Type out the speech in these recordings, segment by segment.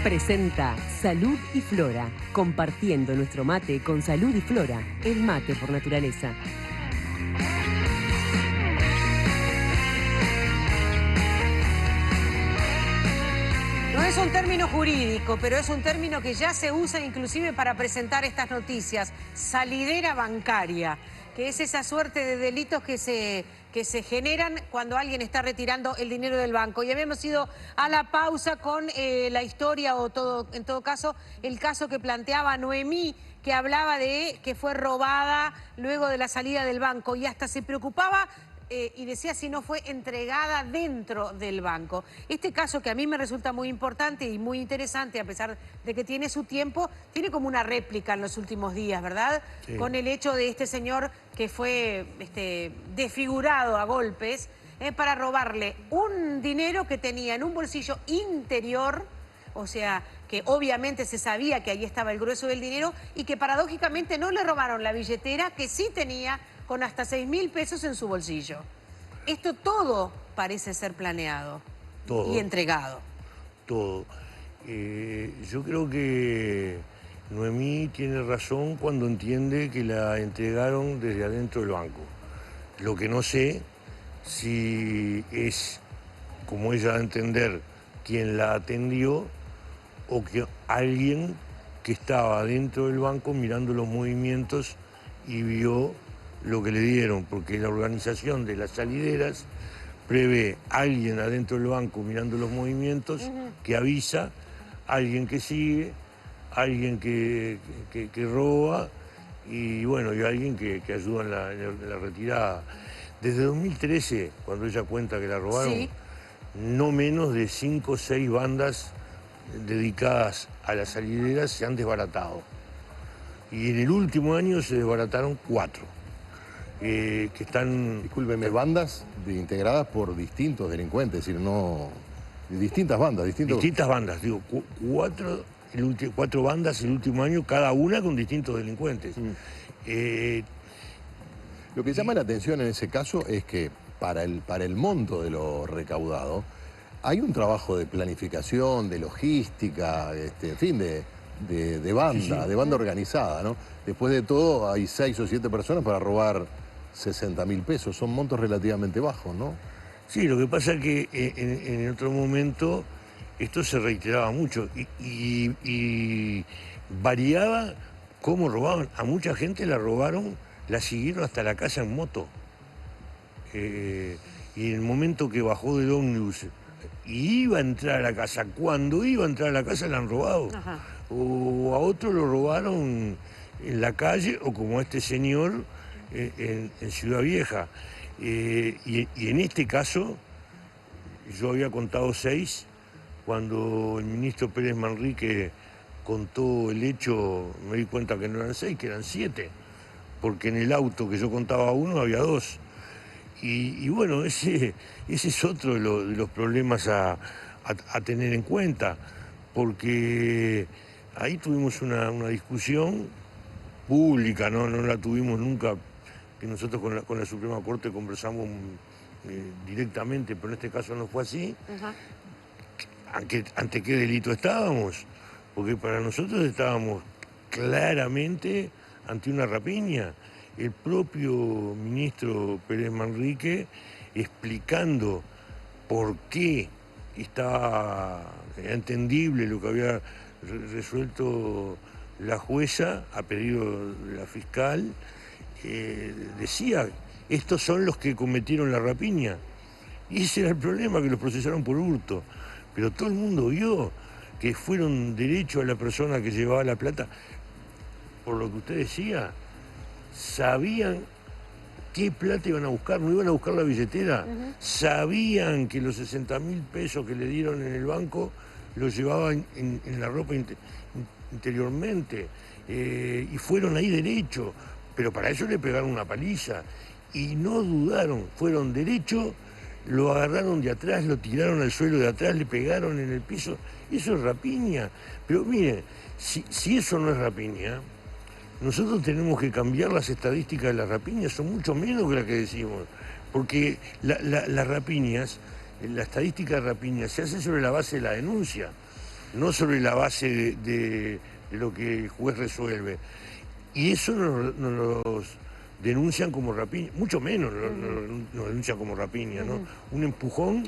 Presenta Salud y Flora, compartiendo nuestro mate con Salud y Flora, el mate por naturaleza. No es un término jurídico, pero es un término que ya se usa inclusive para presentar estas noticias. Salidera bancaria, que es esa suerte de delitos que se generan cuando alguien está retirando el dinero del banco. Y habíamos ido a la pausa con la historia o en todo caso, el caso que planteaba Noemí, que hablaba de que fue robada luego de la salida del banco y hasta se preocupaba y decía si no fue entregada dentro del banco. Este caso, que a mí me resulta muy importante y muy interesante, a pesar de que tiene su tiempo, tiene como una réplica en los últimos días, ¿verdad? Sí. Con el hecho de este señor que fue desfigurado a golpes para robarle un dinero que tenía en un bolsillo interior, o sea, que obviamente se sabía que ahí estaba el grueso del dinero y que paradójicamente no le robaron la billetera, que sí tenía con hasta 6.000 pesos en su bolsillo. Esto todo parece ser planeado y entregado. Todo. Yo creo que Noemí tiene razón cuando entiende que la entregaron desde adentro del banco. Lo que no sé si es, como ella da a entender, quien la atendió o que alguien que estaba dentro del banco mirando los movimientos y vio lo que le dieron, porque la organización de las salideras prevé alguien adentro del banco mirando los movimientos que avisa, alguien que sigue, alguien que roba y bueno, y alguien que ayuda en la retirada. Desde 2013, cuando ella cuenta que la robaron, sí, no menos de 5 o 6 bandas dedicadas a las salideras se han desbaratado. Y en el último año se desbarataron 4. Que están... Discúlpeme, bandas integradas por distintos delincuentes, es decir, no... Distintas bandas, Distintas bandas, digo, 4 bandas el último año, cada una con distintos delincuentes. Lo que llama la atención en ese caso es que para el monto de lo recaudado hay un trabajo de planificación, de logística, en fin, de banda, sí, sí, de banda organizada, ¿no? Después de todo hay 6 o 7 personas para robar 60.000 pesos, son montos relativamente bajos, ¿no? Sí, lo que pasa es que en otro momento esto se reiteraba mucho y variaba cómo robaban. A mucha gente la robaron, la siguieron hasta la casa en moto. Y en el momento que bajó del ómnibus y iba a entrar a la casa, cuando iba a entrar a la casa la han robado. Ajá. O a otro lo robaron en la calle, o como a este señor en Ciudad Vieja. Y en este caso, yo había contado 6, cuando el ministro Pérez Manrique contó el hecho, me di cuenta que no eran 6, que eran 7, porque en el auto que yo contaba 1 había 2. Y bueno, ese es otro de los problemas a tener en cuenta, porque ahí tuvimos una discusión pública, no la tuvimos nunca, que nosotros con la Suprema Corte conversamos directamente, pero en este caso no fue así. ¿Ante qué delito estábamos? Porque para nosotros estábamos claramente ante una rapiña. El propio ministro Pérez Manrique explicando por qué era entendible lo que había resuelto la jueza a pedido de la fiscal, decía, estos son los que cometieron la rapiña. Y ese era el problema, que los procesaron por hurto. Pero todo el mundo vio que fueron derecho a la persona que llevaba la plata. Por lo que usted decía, sabían qué plata iban a buscar, no iban a buscar la billetera. Sabían que los 60.000 pesos que le dieron en el banco los llevaban en la ropa interiormente. Y fueron ahí derecho, pero para eso le pegaron una paliza. Y no dudaron, fueron derecho, lo agarraron de atrás, lo tiraron al suelo de atrás, le pegaron en el piso. Eso es rapiña. Pero mire, si eso no es rapiña, nosotros tenemos que cambiar las estadísticas de las rapiñas, son mucho menos que las que decimos. Porque las rapiñas, la estadística de rapiñas se hace sobre la base de la denuncia. no sobre la base de lo que el juez resuelve. Y eso nos los denuncian como rapiña, mucho menos nos denuncian como rapiña, ¿no? Un empujón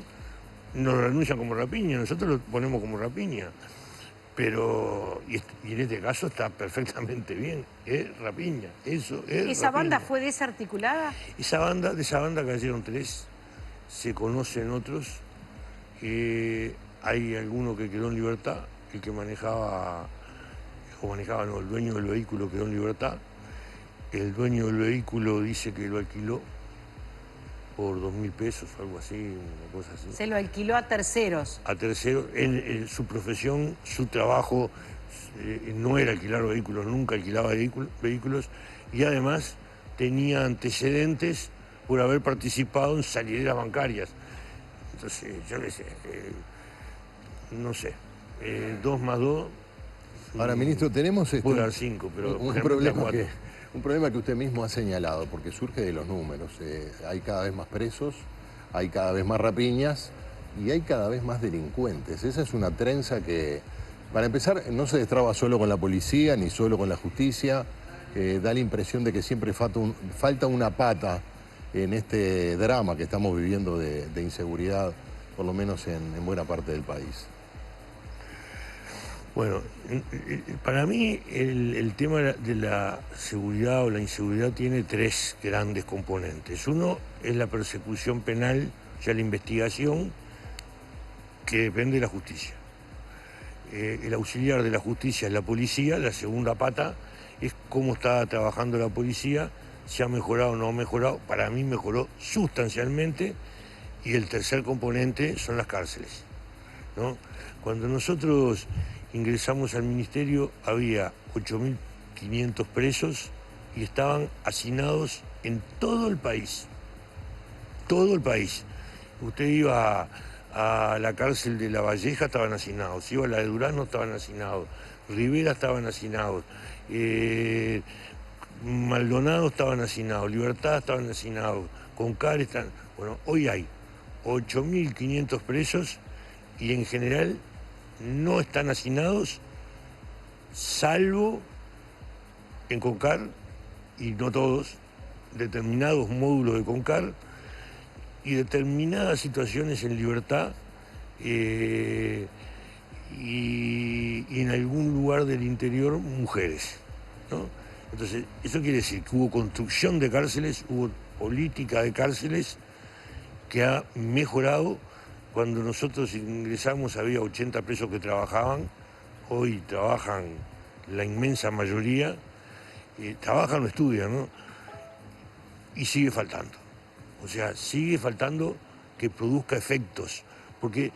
nos lo denuncian como rapiña, nosotros lo ponemos como rapiña. Pero, y en este caso está perfectamente bien, es rapiña, eso es ¿Esa rapiña. banda fue desarticulada? De esa banda cayeron 3, se conocen otros, hay alguno que quedó en libertad, el que manejaba, no, el dueño del vehículo quedó en libertad, el dueño del vehículo dice que lo alquiló por 2.000 pesos o algo así, una cosa así. Se lo alquiló a terceros. A terceros, su profesión, su trabajo no era alquilar vehículos, nunca alquilaba vehículos y además tenía antecedentes por haber participado en salideras bancarias. Entonces, yo qué sé, no sé, 2 más 2... Ahora, ministro, tenemos puede dar 5, pero un problema que usted mismo ha señalado, porque surge de los números. Hay cada vez más presos, hay cada vez más rapiñas y hay cada vez más delincuentes. Esa es una trenza que, para empezar, no se destraba solo con la policía ni solo con la justicia. Da la impresión de que siempre falta una pata en este drama que estamos viviendo de inseguridad, por lo menos en buena parte del país. Bueno, para mí el tema de la seguridad o la inseguridad tiene 3 grandes componentes. Uno es la persecución penal, o sea, la investigación, que depende de la justicia. El auxiliar de la justicia es la policía, la segunda pata es cómo está trabajando la policía, si ha mejorado o no ha mejorado. Para mí mejoró sustancialmente. Y el tercer componente son las cárceles, ¿no? Cuando nosotros ingresamos al ministerio había 8.500 presos y estaban hacinados en todo el país. Todo el país. Usted iba a la cárcel de La Valleja, estaban hacinados. Iba a la de Durazno, estaban hacinados. Rivera estaban hacinados. Maldonado estaban hacinados. Libertad estaban hacinados. Concar están... Bueno, hoy hay 8.500 presos y en general no están hacinados, salvo en Concar, y no todos, determinados módulos de Concar y determinadas situaciones en Libertad y en algún lugar del interior mujeres, ¿no? Entonces, eso quiere decir que hubo construcción de cárceles, hubo política de cárceles que ha mejorado. Cuando nosotros ingresamos había 80 presos que trabajaban, hoy trabajan la inmensa mayoría, trabajan o estudian, ¿no? Y sigue faltando. O sea, sigue faltando que produzca efectos. Porque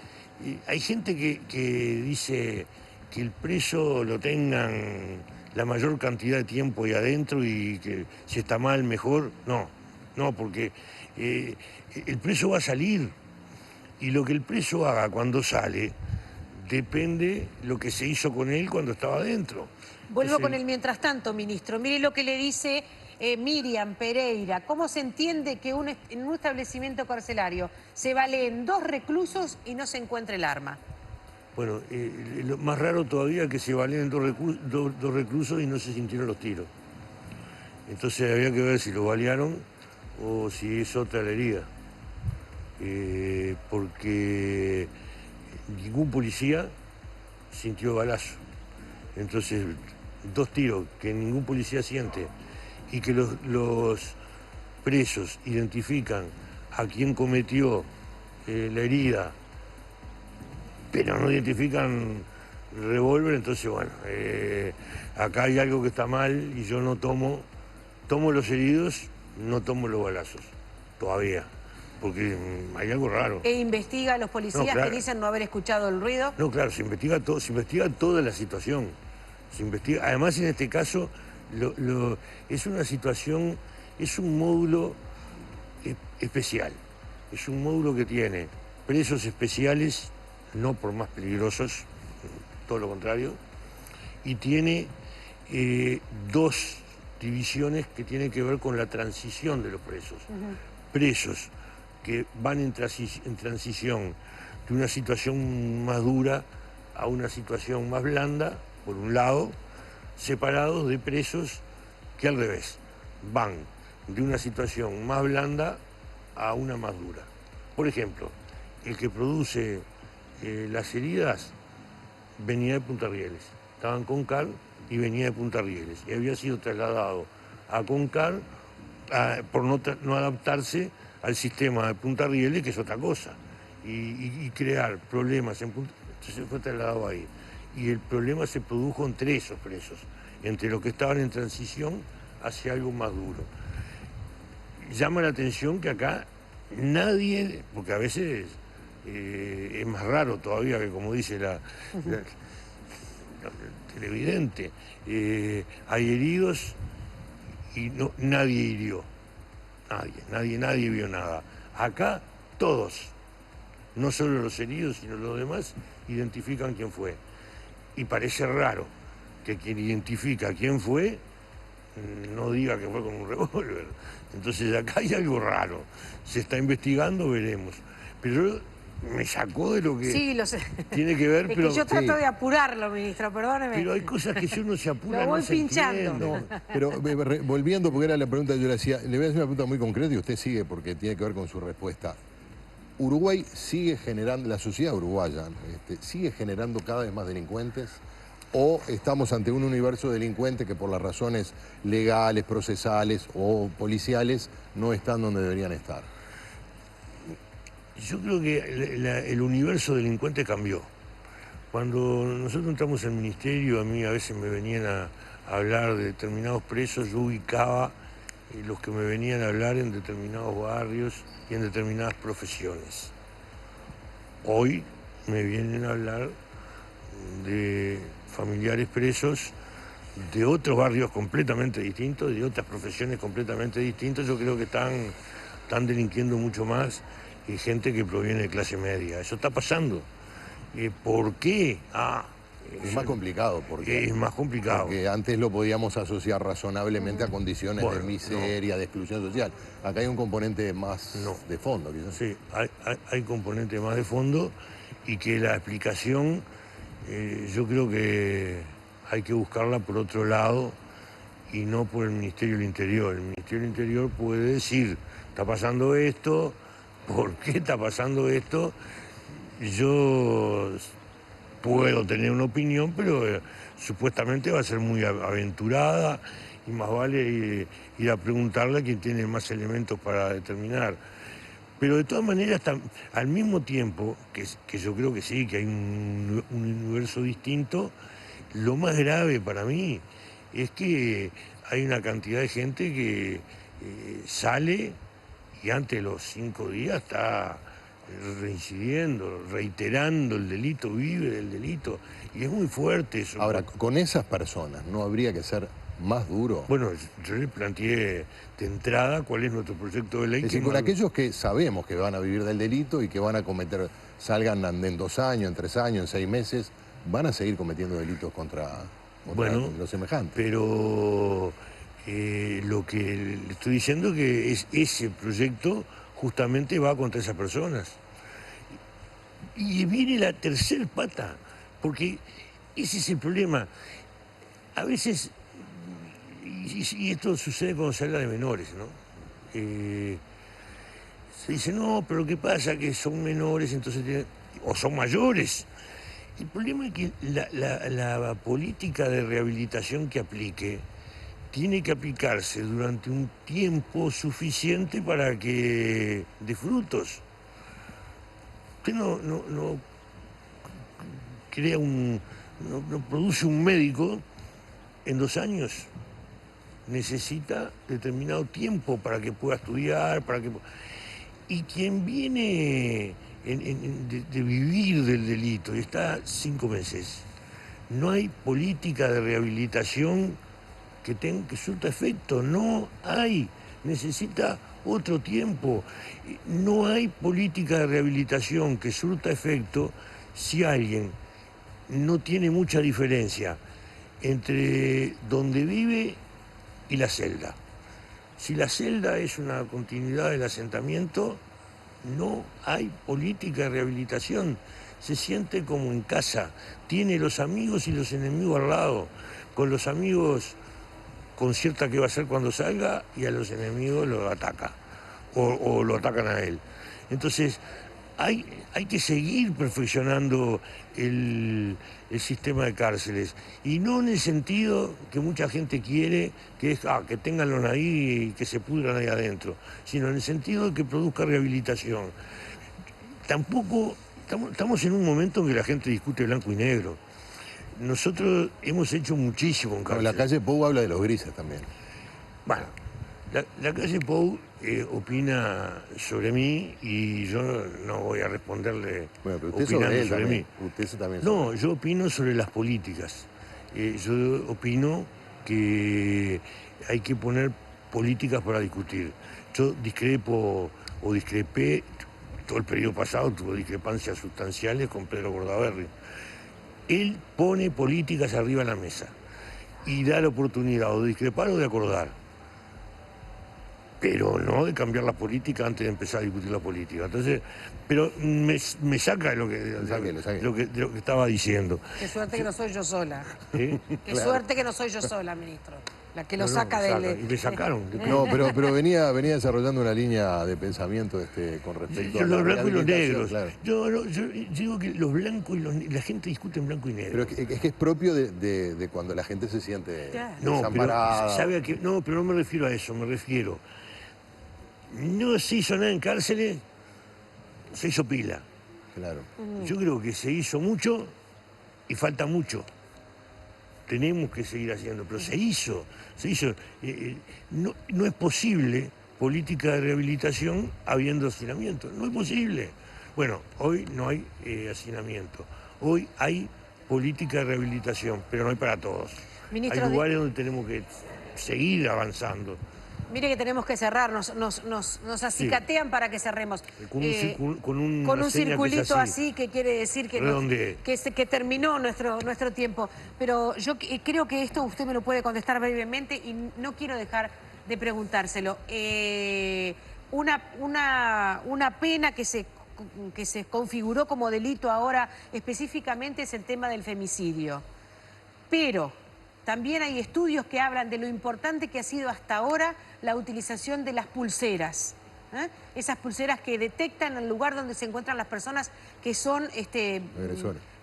hay gente que dice que el preso lo tengan la mayor cantidad de tiempo ahí adentro y que si está mal, mejor. No, porque el preso va a salir. Y lo que el preso haga cuando sale depende lo que se hizo con él cuando estaba adentro. Vuelvo con el mientras tanto, ministro. Mire lo que le dice Miriam Pereira. ¿Cómo se entiende que en un establecimiento carcelario se baleen 2 reclusos y no se encuentre el arma? Bueno, lo más raro todavía es que se baleen dos reclusos y no se sintieron los tiros. Entonces había que ver si lo balearon o si es otra la herida. Porque ningún policía sintió balazo. Entonces, 2 tiros que ningún policía siente y que los presos identifican a quién cometió la herida, pero no identifican revólver, entonces, bueno, acá hay algo que está mal y yo no tomo los heridos, no tomo los balazos, todavía. Porque hay algo raro. ¿E investiga a los policías claro, que dicen no haber escuchado el ruido? No, claro, se investiga toda la situación. Además, en este caso, es una situación, es un módulo especial. Es un módulo que tiene presos especiales, no por más peligrosos, todo lo contrario, y tiene 2 divisiones que tienen que ver con la transición de los presos. Presos que van en transición de una situación más dura a una situación más blanda, por un lado, separados de presos que al revés, van de una situación más blanda a una más dura. Por ejemplo, el que produce las heridas venía de Punta Rieles, estaba en Concar y venía de Punta Rieles, y había sido trasladado a Concar por no adaptarse al sistema de Punta Rieles, que es otra cosa, y crear problemas en Punta. Entonces fue trasladado ahí. Y el problema se produjo entre esos presos, entre los que estaban en transición hacia algo más duro. Llama la atención que acá nadie, porque a veces es más raro todavía que, como dice el televidente, hay heridos y nadie hirió. Nadie vio nada. Acá todos, no solo los heridos, sino los demás, identifican quién fue. Y parece raro que quien identifica quién fue no diga que fue con un revólver. Entonces acá hay algo raro. Se está investigando, veremos. Pero me sacó de lo que Sí, lo sé. tiene que ver, Es pero... que yo trato de apurarlo, ministro, perdóneme. Pero hay cosas que si uno se apura Lo voy no se pinchando. entiende. No, pero volviendo, porque era la pregunta que yo le hacía, le voy a hacer una pregunta muy concreta y usted sigue porque tiene que ver con su respuesta. Uruguay sigue generando, la sociedad uruguaya, sigue generando cada vez más delincuentes, o estamos ante un universo de delincuentes que por las razones legales, procesales o policiales no están donde deberían estar. Yo creo que el universo delincuente cambió. Cuando nosotros entramos al ministerio, a mí a veces me venían a hablar de determinados presos, yo ubicaba los que me venían a hablar en determinados barrios y en determinadas profesiones. Hoy me vienen a hablar de familiares presos de otros barrios completamente distintos, de otras profesiones completamente distintas. Yo creo que están delinquiendo mucho más que gente que proviene de clase media. Eso está pasando. ¿Por qué? Es más complicado porque... Es más complicado. Porque antes lo podíamos asociar razonablemente a condiciones de miseria, de exclusión social. Acá hay un componente más de fondo, quizás. Sí, hay componente más de fondo y que la explicación yo creo que hay que buscarla por otro lado y no por el Ministerio del Interior. El Ministerio del Interior puede decir, está pasando esto, ¿por qué está pasando esto? Yo puedo tener una opinión, pero supuestamente va a ser muy aventurada y más vale ir a preguntarle a quien tiene más elementos para determinar. Pero de todas maneras, al mismo tiempo, que yo creo que sí, que hay un universo distinto, lo más grave para mí es que hay una cantidad de gente que sale y antes de los 5 días está reincidiendo, reiterando el delito, vive del delito, y es muy fuerte eso. Ahora, con esas personas, ¿no habría que ser más duro? Bueno, yo le planteé de entrada cuál es nuestro proyecto de ley. Es decir, con aquellos que sabemos que van a vivir del delito y que van a cometer, salgan en 2 años, en 3 años, en 6 meses, van a seguir cometiendo delitos contra los semejantes. Pero lo que le estoy diciendo es que ese proyecto justamente va contra esas personas. Y viene la tercer pata, porque ese es el problema. A veces, y esto sucede cuando se habla de menores, ¿no? Se dice, no, pero ¿qué pasa? Que son menores, entonces o son mayores. El problema es que la política de rehabilitación que aplique tiene que aplicarse durante un tiempo suficiente para que dé frutos. Usted no crea no produce un médico en 2 años. Necesita determinado tiempo para que pueda estudiar, y quien viene de vivir del delito y está 5 meses, no hay política de rehabilitación que surta efecto, no hay, necesita otro tiempo. No hay política de rehabilitación que surta efecto si alguien no tiene mucha diferencia entre donde vive y la celda. Si la celda es una continuidad del asentamiento, no hay política de rehabilitación. se siente como en casa, tiene los amigos y los enemigos al lado, con los amigos concierta qué va a hacer cuando salga y a los enemigos lo ataca o lo atacan a él. Entonces hay que seguir perfeccionando el sistema de cárceles y no en el sentido que mucha gente quiere, que es que tenganlo ahí y que se pudran ahí adentro, sino en el sentido de que produzca rehabilitación. Tampoco estamos en un momento en que la gente discute blanco y negro. Nosotros hemos hecho muchísimo en cárcel. La calle Pou habla de los grises también. Bueno, la calle Pou opina sobre mí y yo no voy a responderle Bueno, pero usted opinando sobre él sobre también. mí. Usted también No, yo opino sobre las políticas. Yo opino que hay que poner políticas para discutir. Yo discrepo o discrepé, todo el periodo pasado tuvo discrepancias sustanciales con Pedro Bordaberry. Él pone políticas arriba de la mesa y da la oportunidad o de discrepar o de acordar, pero no de cambiar la política antes de empezar a discutir la política. Entonces, pero me saca de lo que estaba diciendo. Qué suerte que no soy yo sola. ¿Eh? Qué suerte que no soy yo sola, ministro. La que lo saca me del... y me sacaron. No, pero venía desarrollando una línea de pensamiento con respecto a Los blancos y los rehabilitación, negros. claro. Yo digo que los blancos y la gente discute en blanco y negro. Pero es que es propio de cuando la gente se siente Claro. No, desamparada. pero, ¿sabe a qué? No, pero no me refiero a eso, me refiero. No se hizo nada en cárceles, se hizo pila. Claro. Yo creo que se hizo mucho y falta mucho. Tenemos que seguir haciendo, pero se hizo. No es posible política de rehabilitación habiendo hacinamiento, no es posible. Bueno, hoy no hay hacinamiento, hoy hay política de rehabilitación, pero no hay para todos. Ministro, hay lugares donde tenemos que seguir avanzando. Mire que tenemos que cerrar, nos acicatean para que cerremos. Con un Con un circulito así que quiere decir que, que terminó nuestro tiempo. Pero yo creo que esto usted me lo puede contestar brevemente y no quiero dejar de preguntárselo. Una pena que se configuró como delito ahora específicamente es el tema del femicidio. Pero también hay estudios que hablan de lo importante que ha sido hasta ahora la utilización de las pulseras. Esas pulseras que detectan el lugar donde se encuentran las personas que son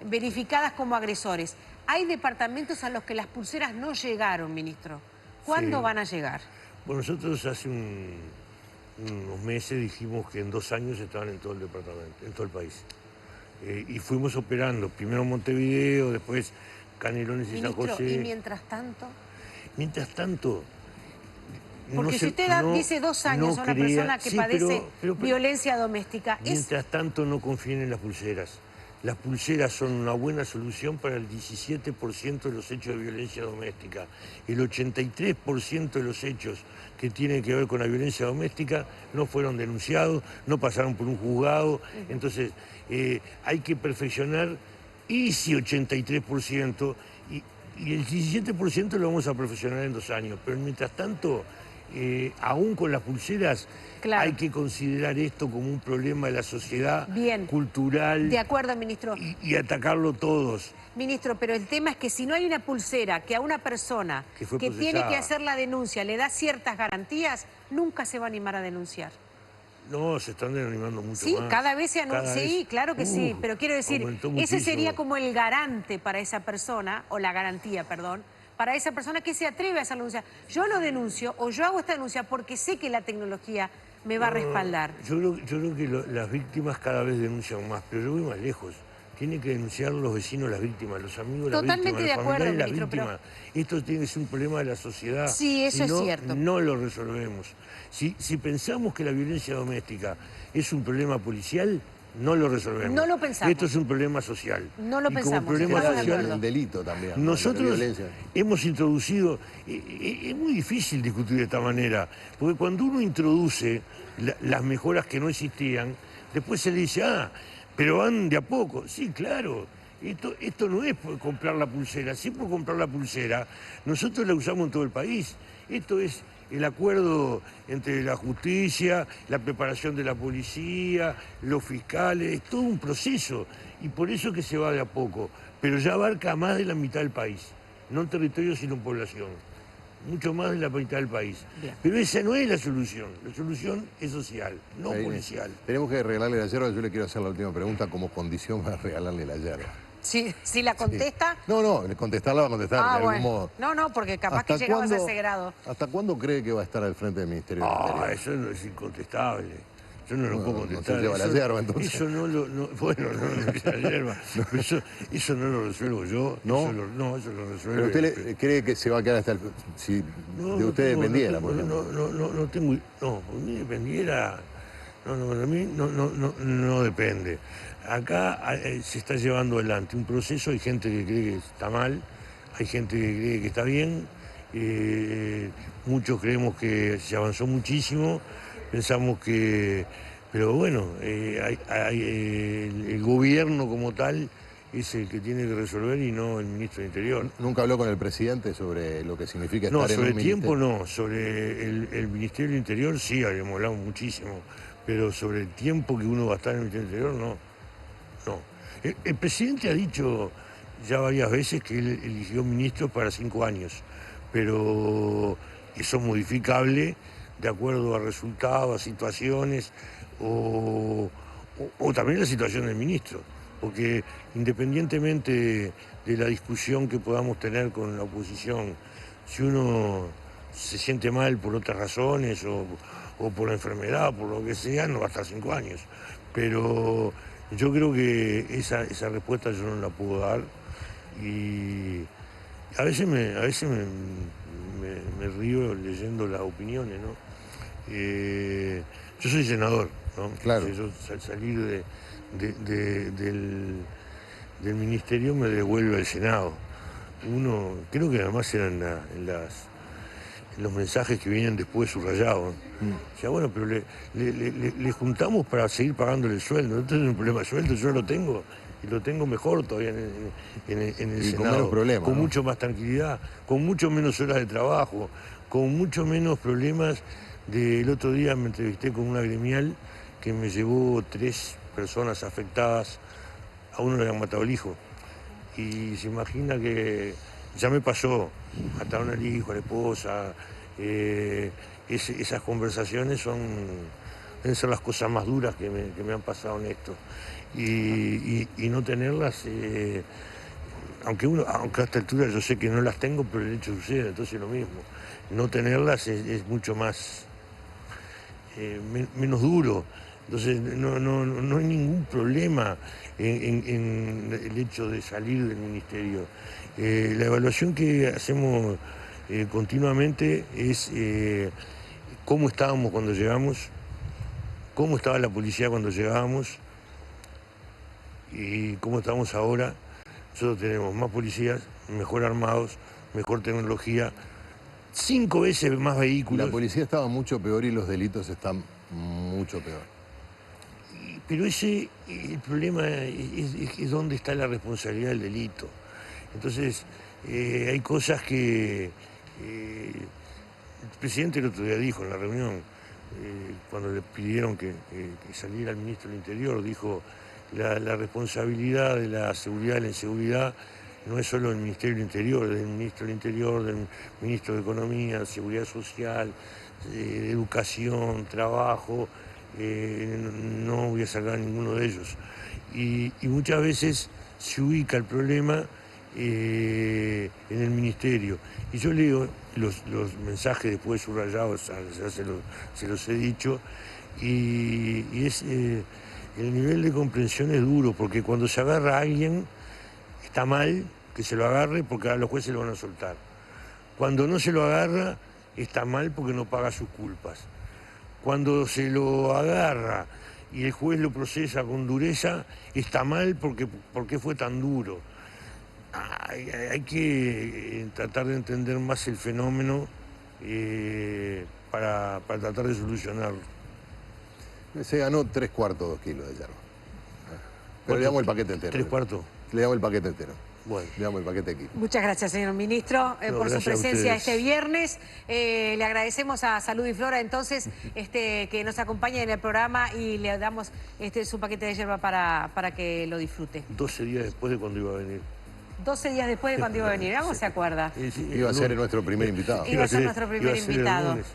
verificadas como agresores. Hay departamentos a los que las pulseras no llegaron, ministro. ¿Cuándo van a llegar? Bueno, nosotros hace unos meses dijimos que en 2 años estaban en todo el departamento, en todo el país. Y fuimos operando, primero en Montevideo, después Canelones y San José. ¿Y mientras tanto? Mientras tanto... Porque si usted dice 2 años a una persona que padece violencia doméstica... Mientras tanto no confíen en las pulseras. Las pulseras son una buena solución para el 17% de los hechos de violencia doméstica. El 83% de los hechos que tienen que ver con la violencia doméstica no fueron denunciados, no pasaron por un juzgado. Entonces, hay que perfeccionar ese 83% y el 17% lo vamos a perfeccionar en 2 años. Pero mientras tanto... aún con las pulseras, hay que considerar esto como un problema de la sociedad cultural. De acuerdo, ministro. Y atacarlo todos. Ministro, pero el tema es que si no hay una pulsera que a una persona que tiene que hacer la denuncia le da ciertas garantías, nunca se va a animar a denunciar. No, se están animando mucho sí, más. Cada vez se anuncia. Sí, claro que sí, pero quiero decir, ese sería como el garante para esa persona, o la garantía, perdón, para esa persona que se atreve a hacer la denuncia. Yo lo denuncio o yo hago esta denuncia porque sé que la tecnología me va a respaldar. Yo creo que las víctimas cada vez denuncian más, pero yo voy más lejos. Tienen que denunciar los vecinos, las víctimas, los amigos de las víctimas, Totalmente de acuerdo, ministro, pero... Esto tiene que ser un problema de la sociedad. Sí, eso es cierto. No lo resolvemos. Si pensamos que la violencia doméstica es un problema policial, no lo resolvemos. No lo pensamos. Esto es un problema social. No lo pensamos. Como problema social, un delito también. Nosotros hemos introducido... Es muy difícil discutir de esta manera, porque cuando uno introduce las mejoras que no existían, después se le dice, pero van de a poco. Sí, claro. Esto no es por comprar la pulsera. Si es por comprar la pulsera, nosotros la usamos en todo el país. Esto es el acuerdo entre la justicia, la preparación de la policía, los fiscales, es todo un proceso. Y por eso que se va de a poco. Pero ya abarca más de la mitad del país. No territorio, sino población. Mucho más de la mitad del país. Bien. Pero esa no es la solución es social, no policial. Tenemos que regalarle la yerba. Yo le quiero hacer la última pregunta como condición para regalarle la yerba. Si la contesta... Sí. No, contestarla va a contestar de algún modo. No, porque capaz que llegamos a ese grado. ¿Hasta cuándo cree que va a estar al frente del Ministerio del Interior? Eso no es incontestable. Yo no lo puedo contestar. No se lleva la yerba, entonces. Eso no lo... bueno, no la yerba. Pero eso no lo resuelvo yo. ¿No? Eso lo resuelve... ¿Pero usted cree que se va a quedar hasta el... si de usted dependiera, por ejemplo? No tengo... No, por mí dependiera... No, de mí no depende. Acá se está llevando adelante un proceso, hay gente que cree que está mal, hay gente que cree que está bien, muchos creemos que se avanzó muchísimo, pensamos que... Pero bueno, el gobierno como tal es el que tiene que resolver y no el ministro del Interior. ¿Nunca habló con el presidente sobre lo que significa estar en un ministerio? ministerio? No, sobre el tiempo no, sobre el Ministerio del Interior sí, habíamos hablado muchísimo, pero sobre el tiempo que uno va a estar en el Ministerio del Interior no. El presidente ha dicho ya varias veces que él eligió ministros para 5 años, pero eso es modificable de acuerdo a resultados, a situaciones o también la situación del ministro, porque independientemente de la discusión que podamos tener con la oposición, si uno se siente mal por otras razones o por la enfermedad, por lo que sea, no va a estar 5 años. Pero yo creo que esa respuesta yo no la puedo dar y a veces me río leyendo las opiniones, ¿no? Yo soy senador, ¿no? Claro. Yo salir del ministerio me devuelve al Senado. Uno, creo que además eran en los mensajes que vienen después subrayados. O sea, bueno, pero le juntamos para seguir pagándole el sueldo. No tengo un problema de sueldo, yo lo tengo y lo tengo mejor todavía en el Senado. Con menos problemas, con ¿no? mucho más tranquilidad, con mucho menos horas de trabajo, con mucho menos problemas. El otro día me entrevisté con una gremial que me llevó 3 personas afectadas, a uno le habían matado el hijo. Y se imagina que ya me pasó, mataron al hijo, a la esposa, esas conversaciones deben ser las cosas más duras que me han pasado en esto. Y no tenerlas, aunque a esta altura yo sé que no las tengo, pero el hecho sucede, entonces es lo mismo. No tenerlas es mucho más, menos duro. Entonces no hay ningún problema en el hecho de salir del ministerio. La evaluación que hacemos continuamente es cómo estábamos cuando llegamos, cómo estaba la policía cuando llegábamos y cómo estamos ahora. Nosotros tenemos más policías, mejor armados, mejor tecnología, 5 veces más vehículos. La policía estaba mucho peor y los delitos están mucho peor. Pero el problema es dónde está la responsabilidad del delito. Entonces, hay cosas que el presidente el otro día dijo en la reunión, cuando le pidieron que saliera el ministro del Interior, dijo, la responsabilidad de la seguridad y la inseguridad no es solo del Ministerio del Interior, del ministro del Interior, del ministro de Economía, Seguridad Social, Educación, Trabajo. No voy a sacar a ninguno de ellos. Y muchas veces se ubica el problema en el ministerio. Y yo leo los mensajes después subrayados, ya se los he dicho, y el nivel de comprensión es duro, porque cuando se agarra a alguien, está mal que se lo agarre porque a los jueces lo van a soltar. Cuando no se lo agarra, está mal porque no paga sus culpas. Cuando se lo agarra y el juez lo procesa con dureza, está mal porque fue tan duro. Hay que tratar de entender más el fenómeno para tratar de solucionarlo. Se ganó 3/4 2 kilos de yerba. Pero le damos el paquete entero. 3/4. Le damos el paquete entero. Bueno. Veamos el paquete aquí. Muchas gracias, señor ministro, No, por su gracias a presencia ustedes. este viernes. Le agradecemos a Salud y Flora, entonces, que nos acompañe en el programa y le damos su paquete de yerba para que lo disfrute. 12 días después de cuando iba a venir. 12 días después de cuando iba a venir, vamos, se acuerda. Iba a ser nuestro primer invitado. Iba a ser nuestro iba a primer ser el invitado. lunes.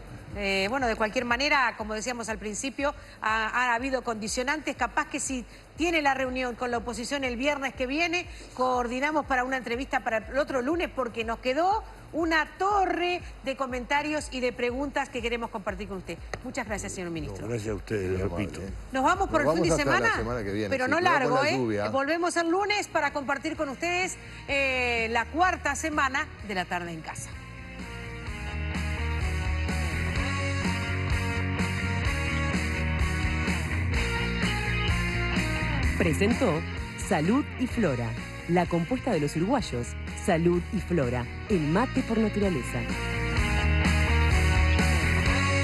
Bueno, de cualquier manera, como decíamos al principio, ha habido condicionantes. Capaz que si tiene la reunión con la oposición el viernes que viene, coordinamos para una entrevista para el otro lunes, porque nos quedó una torre de comentarios y de preguntas que queremos compartir con usted. Muchas gracias, señor ministro. No, gracias a ustedes, les repito. Nos vamos por Nos el fin de vamos hasta la semana, semana que viene, pero sí, no cuidado largo, con la lluvia. Volvemos el lunes para compartir con ustedes la cuarta semana de La Tarde en Casa. Presentó Salud y Flora, la compuesta de los uruguayos. Salud y Flora, el mate por naturaleza.